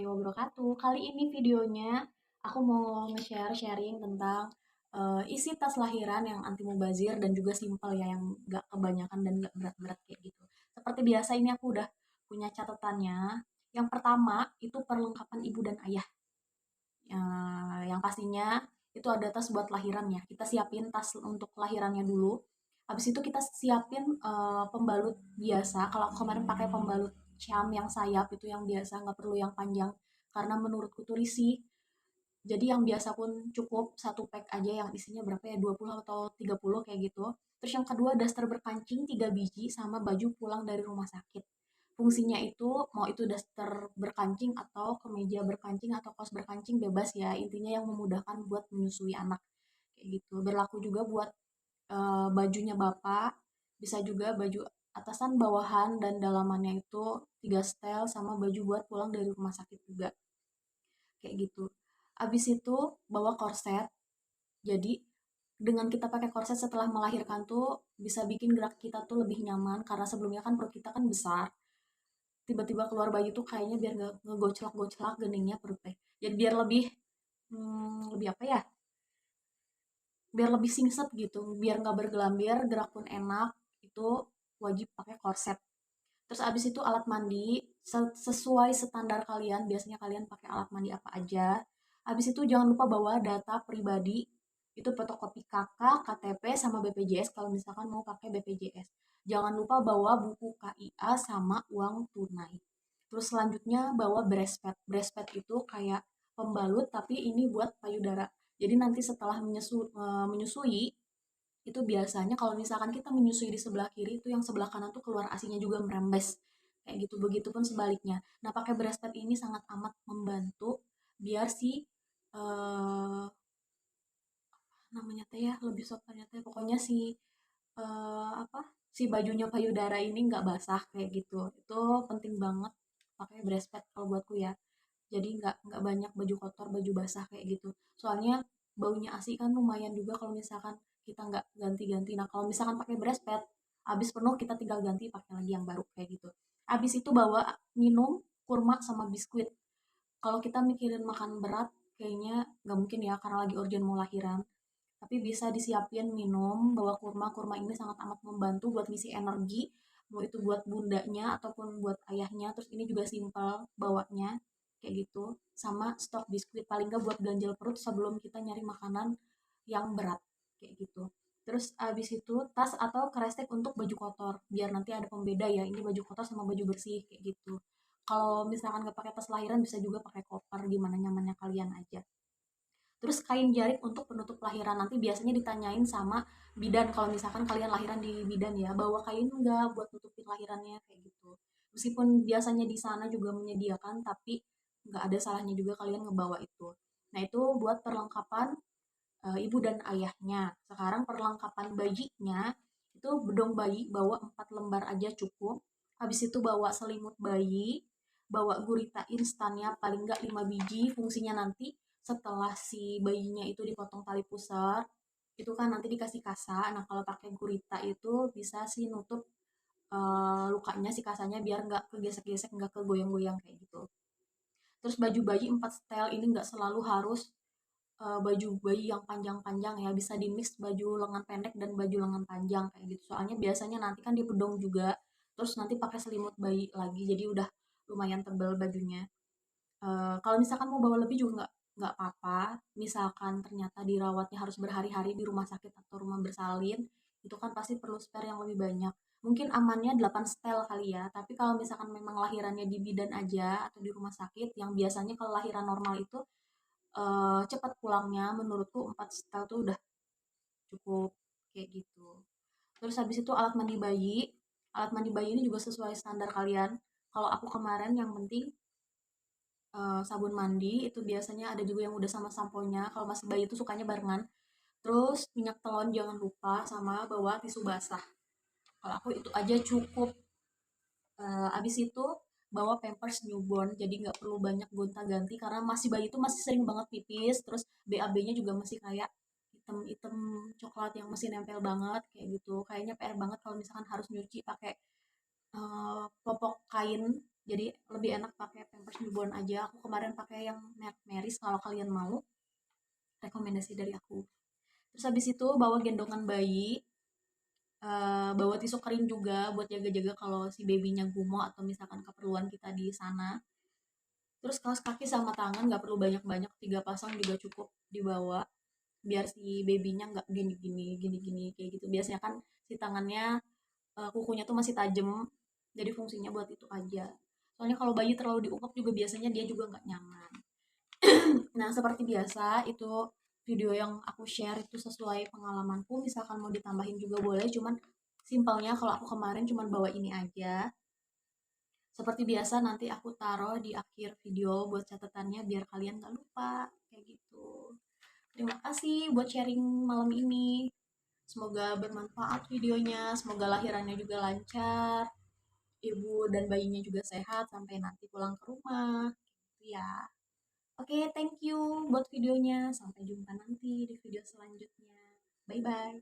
warahmatullahi wabarakatuh. Kali ini videonya aku mau sharing tentang isi tas lahiran yang anti mubazir dan juga simpel ya, yang gak kebanyakan dan gak berat-berat kayak gitu. Seperti biasa ini aku udah punya catatannya. Yang pertama itu perlengkapan ibu dan ayah. Yang pastinya itu ada tas buat lahiran ya. Kita siapin tas untuk lahirannya dulu. Habis itu kita siapin pembalut biasa. Kalau aku kemarin pakai pembalut Syam yang sayap itu yang biasa, nggak perlu yang panjang. Karena menurutku tuh risih. Jadi yang biasa pun cukup satu pack aja yang isinya berapa ya, 20 atau 30 kayak gitu. Terus yang kedua daster berkancing 3 biji sama baju pulang dari rumah sakit. Fungsinya itu mau itu daster berkancing atau kemeja berkancing atau kaos berkancing bebas ya. Intinya yang memudahkan buat menyusui anak kayak gitu. Berlaku juga buat bajunya bapak, bisa juga baju atasan, bawahan, dan dalamannya itu 3 setel sama baju buat pulang dari rumah sakit juga kayak gitu. Abis itu bawa korset. Jadi dengan kita pakai korset setelah melahirkan tuh bisa bikin gerak kita tuh lebih nyaman karena sebelumnya kan perut kita kan besar. Tiba-tiba keluar bayi tuh kayaknya biar nggak ngegoclak-goclak geningnya perut teh. Jadi biar lebih lebih apa ya? Biar lebih singset gitu, biar nggak bergelambir, gerak pun enak. Itu wajib pakai korset. Terus abis itu alat mandi sesuai standar kalian. Biasanya kalian pakai alat mandi apa aja. Abis itu jangan lupa bawa data pribadi. Itu fotokopi KK, KTP, sama BPJS kalau misalkan mau pakai BPJS. Jangan lupa bawa buku KIA sama uang tunai. Terus selanjutnya bawa breastpad. Breastpad itu kayak pembalut tapi ini buat payudara. Jadi nanti setelah menyusui itu biasanya kalau misalkan kita menyusui di sebelah kiri itu yang sebelah kanan tuh keluar asinya juga merembes kayak gitu, begitupun sebaliknya. Nah, pakai breastpad ini sangat amat membantu biar si eh namanya teh ya, lebih sopannya teh pokoknya si apa, si bajunya payudara ini nggak basah kayak gitu. Itu penting banget pakai breastpad kalau buatku ya. Jadi nggak banyak baju kotor, baju basah kayak gitu. Soalnya baunya ASI kan lumayan juga kalau misalkan kita nggak ganti-ganti. Nah, kalau misalkan pakai breast pad, habis penuh kita tinggal ganti pakai lagi yang baru kayak gitu. Habis itu bawa minum, kurma sama biskuit. Kalau kita mikirin makan berat, kayaknya nggak mungkin ya karena lagi urgent mau lahiran. Tapi bisa disiapin minum, bawa kurma. Kurma ini sangat amat membantu buat ngisi energi, mau itu buat bundanya ataupun buat ayahnya. Terus ini juga simpel bawanya, kayak gitu. Sama stok biskuit, paling nggak buat ganjel perut sebelum kita nyari makanan yang berat, kayak gitu. Terus abis itu tas atau kresek untuk baju kotor, biar nanti ada pembeda ya, ini baju kotor sama baju bersih, kayak gitu. Kalau misalkan nggak pakai tas lahiran, bisa juga pakai koper, gimana nyamannya kalian aja. Terus kain jarik untuk penutup lahiran, nanti biasanya ditanyain sama bidan kalau misalkan kalian lahiran di bidan ya, bawa kain nggak buat nutupin lahirannya kayak gitu. Meskipun biasanya di sana juga menyediakan, tapi nggak ada salahnya juga kalian ngebawa itu. Nah, itu buat perlengkapan ibu dan ayahnya. Sekarang perlengkapan bayinya, itu bedong bayi bawa 4 lembar aja cukup. Habis itu bawa selimut bayi, bawa gurita instannya paling nggak 5 biji. Fungsinya nanti setelah si bayinya itu dipotong tali pusar, itu kan nanti dikasih kasa. Nah, kalau pakai gurita itu bisa sih nutup lukanya si kasanya biar nggak kegesek-gesek, nggak kegoyang-goyang kayak gitu. Terus baju bayi 4 setel, ini nggak selalu harus baju bayi yang panjang-panjang ya, bisa di mix baju lengan pendek dan baju lengan panjang kayak gitu. Soalnya biasanya nanti kan di bedong juga, terus nanti pakai selimut bayi lagi, jadi udah lumayan tebal bajunya. Kalau misalkan mau bawa lebih juga nggak apa-apa. Misalkan ternyata dirawatnya harus berhari-hari di rumah sakit atau rumah bersalin, itu kan pasti perlu spare yang lebih banyak. Mungkin amannya 8 setel kali ya, tapi kalau misalkan memang lahirannya di bidan aja atau di rumah sakit, yang biasanya kalau lahiran normal itu cepat pulangnya, menurutku 4 setel tuh udah cukup kayak gitu. Terus habis itu alat mandi bayi. Alat mandi bayi ini juga sesuai standar kalian. Kalau aku kemarin yang penting sabun mandi itu biasanya ada juga yang udah sama samponya. Kalau masih bayi itu sukanya barengan. Terus minyak telon jangan lupa sama bawa tisu basah. Kalau aku itu aja cukup. Abis itu bawa pampers newborn, jadi nggak perlu banyak gonta-ganti karena masih bayi itu masih sering banget pipis. Terus BAB-nya juga masih kayak hitam-hitam coklat yang masih nempel banget kayak gitu. Kayaknya PR banget kalau misalkan harus nyuci pakai popok kain Jadi lebih enak pakai Pampers Newborn aja. Aku kemarin pakai yang merek Meris, kalau kalian mau, rekomendasi dari aku. Terus habis itu bawa gendongan bayi, bawa tisu kering juga buat jaga-jaga kalau si babynya gumoh atau misalkan keperluan kita di sana. Terus kaos kaki sama tangan nggak perlu banyak-banyak, 3 pasang juga cukup dibawa biar si babynya nggak gini-gini gini-gini kayak gitu. Biasanya kan si tangannya, kukunya tuh masih tajam, jadi fungsinya buat itu aja. Soalnya kalau bayi terlalu diungkap juga biasanya dia juga nggak nyaman. Nah, seperti biasa itu video yang aku share itu sesuai pengalamanku, misalkan mau ditambahin juga boleh, cuman simpelnya kalau aku kemarin cuman bawa ini aja. Seperti biasa nanti aku taruh di akhir video buat catatannya biar kalian gak lupa, kayak gitu. Terima kasih buat sharing malam ini. Semoga bermanfaat videonya, semoga lahirannya juga lancar, ibu dan bayinya juga sehat sampai nanti pulang ke rumah. Gitu ya. Oke, thank you buat videonya. Sampai jumpa nanti di video selanjutnya. Bye bye.